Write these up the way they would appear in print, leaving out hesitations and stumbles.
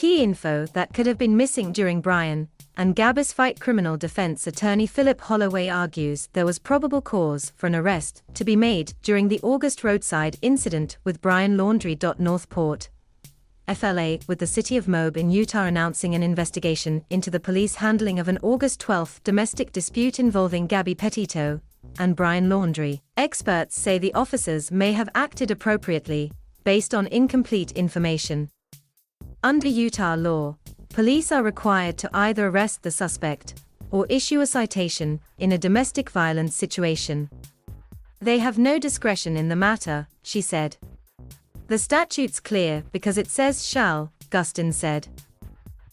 key info that could have been missing during Brian and Gabby's fightCriminal defense attorney Philip Holloway argues there was probable cause for an arrest to be made during the August roadside incident with Brian Laundrie.NORTH PORT. FLA, with the City of Moab in Utah announcing an investigation into the police handling of an August 12 domestic dispute involving Gabby Petito and Brian Laundrie. Experts say the officers may have acted appropriately, based on incomplete information. Under Utah law, police are required to either arrest the suspect or issue a citation in a domestic violence situation. They have no discretion in the matter, she said. The statute's clear because it says shall, Gustin said.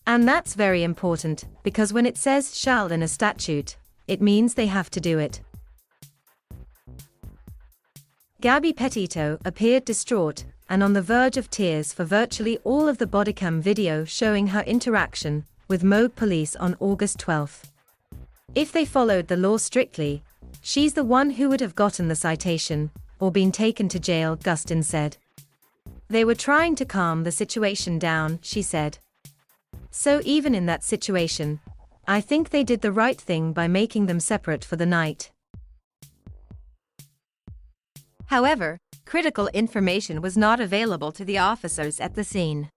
And that's very important, because when it says shall in a statute, it means they have to do it. Gabby Petito appeared distraught and on the verge of tears for virtually all of the bodycam video showing her interaction with Moab police on August 12. If they followed the law strictly, she's the one who would have gotten the citation or been taken to jail, Gustin said. They were trying to calm the situation down, she said. So even in that situation, I think they did the right thing by making them separate for the night. However, critical information was not available to the officers at the scene.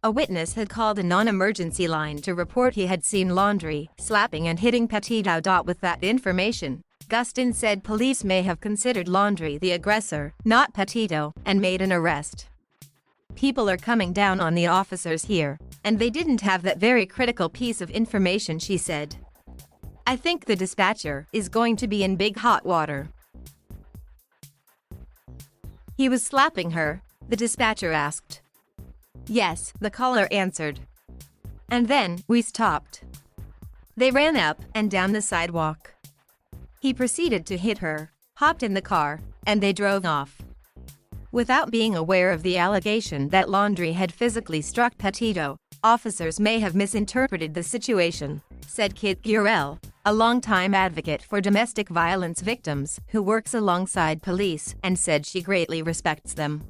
A witness had called a non-emergency line to report he had seen Laundrie slapping and hitting Petito. With that information, Gustin said police may have considered Laundrie the aggressor, not Petito, and made an arrest. People are coming down on the officers here, and they didn't have that very critical piece of information, she said. I think the dispatcher is going to be in big hot water. He was slapping her, the dispatcher asked. Yes, the caller answered. And then, we stopped. They ran up and down the sidewalk. He proceeded to hit her, hopped in the car, and they drove off. Without being aware of the allegation that Laundrie had physically struck Petito, officers may have misinterpreted the situation, said Kit Gurel, a longtime advocate for domestic violence victims who works alongside police, and said she greatly respects them.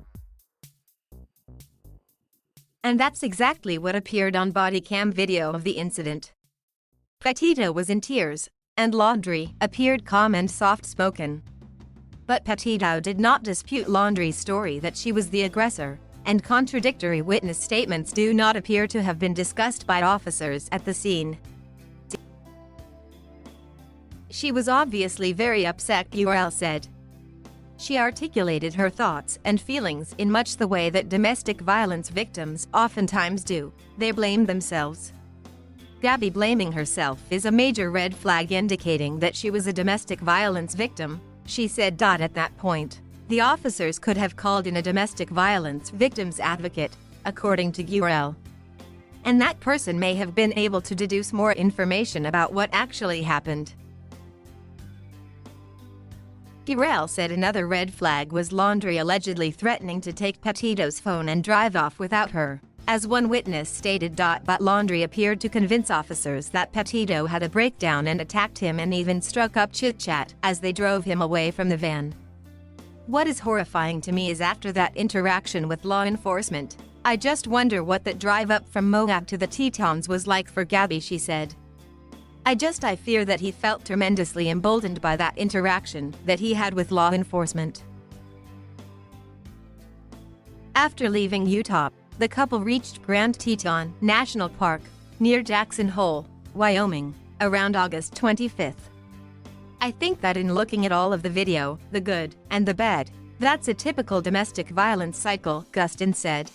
And that's exactly what appeared on body cam video of the incident. Petito was in tears, and Laundrie appeared calm and soft-spoken. But Petito did not dispute Laundrie's story that she was the aggressor, and contradictory witness statements do not appear to have been discussed by officers at the scene. She was obviously very upset, Gurel said. She articulated her thoughts and feelings in much the way that domestic violence victims oftentimes do. They blame themselves. Gabby blaming herself is a major red flag indicating that she was a domestic violence victim, she said. At that point, the officers could have called in a domestic violence victims advocate, according to Gurel. And that person may have been able to deduce more information about what actually happened. Gurel said another red flag was Laundrie allegedly threatening to take Petito's phone and drive off without her, as one witness stated. But Laundrie appeared to convince officers that Petito had a breakdown and attacked him and even struck up chit-chat as they drove him away from the van. What is horrifying to me is after that interaction with law enforcement, I just wonder what that drive up from Moab to the Tetons was like for Gabby, she said. I fear that he felt tremendously emboldened by that interaction that he had with law enforcement. After leaving Utah, the couple reached Grand Teton National Park, near Jackson Hole, Wyoming, around August 25. I think that in looking at all of the video, the good and the bad, that's a typical domestic violence cycle, Gustin said.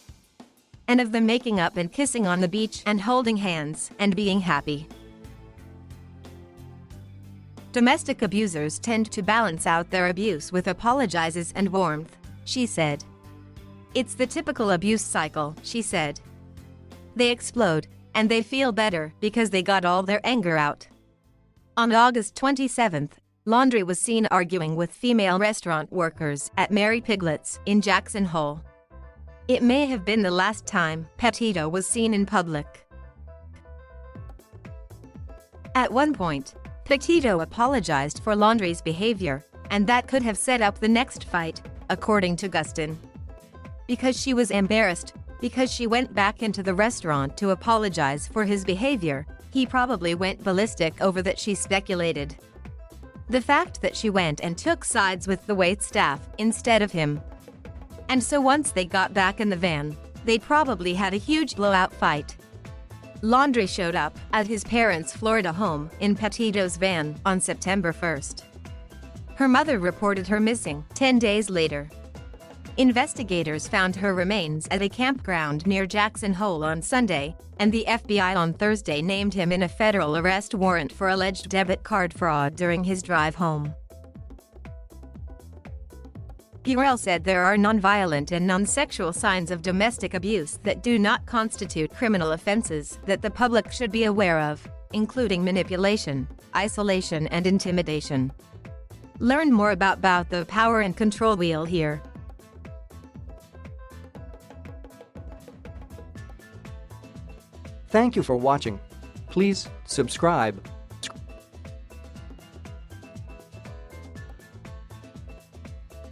And of them making up and kissing on the beach and holding hands and being happy. Domestic abusers tend to balance out their abuse with apologizes and warmth, she said. It's the typical abuse cycle, she said. They explode, and they feel better because they got all their anger out. On August 27, Laundrie was seen arguing with female restaurant workers at Mary Piglet's in Jackson Hole. It may have been the last time Petito was seen in public. At one point, Petito apologized for Laundrie's behavior, and that could have set up the next fight, according to Gustin. Because she was embarrassed, Because she went back into the restaurant to apologize for his behavior, he probably went ballistic over that, she speculated. The fact that she went and took sides with the waitstaff instead of him. And so once they got back in the van, they probably had a huge blowout fight. Laundrie showed up at his parents' Florida home in Petito's van on September 1st. Her mother reported her missing 10 days later. Investigators found her remains at a campground near Jackson Hole on Sunday, and the FBI on Thursday named him in a federal arrest warrant for alleged debit card fraud during his drive home. Burrell said there are nonviolent and non-sexual signs of domestic abuse that do not constitute criminal offenses that the public should be aware of, including manipulation, isolation, and intimidation. Learn more about the power and control wheel here. Thank you for watching. Please subscribe.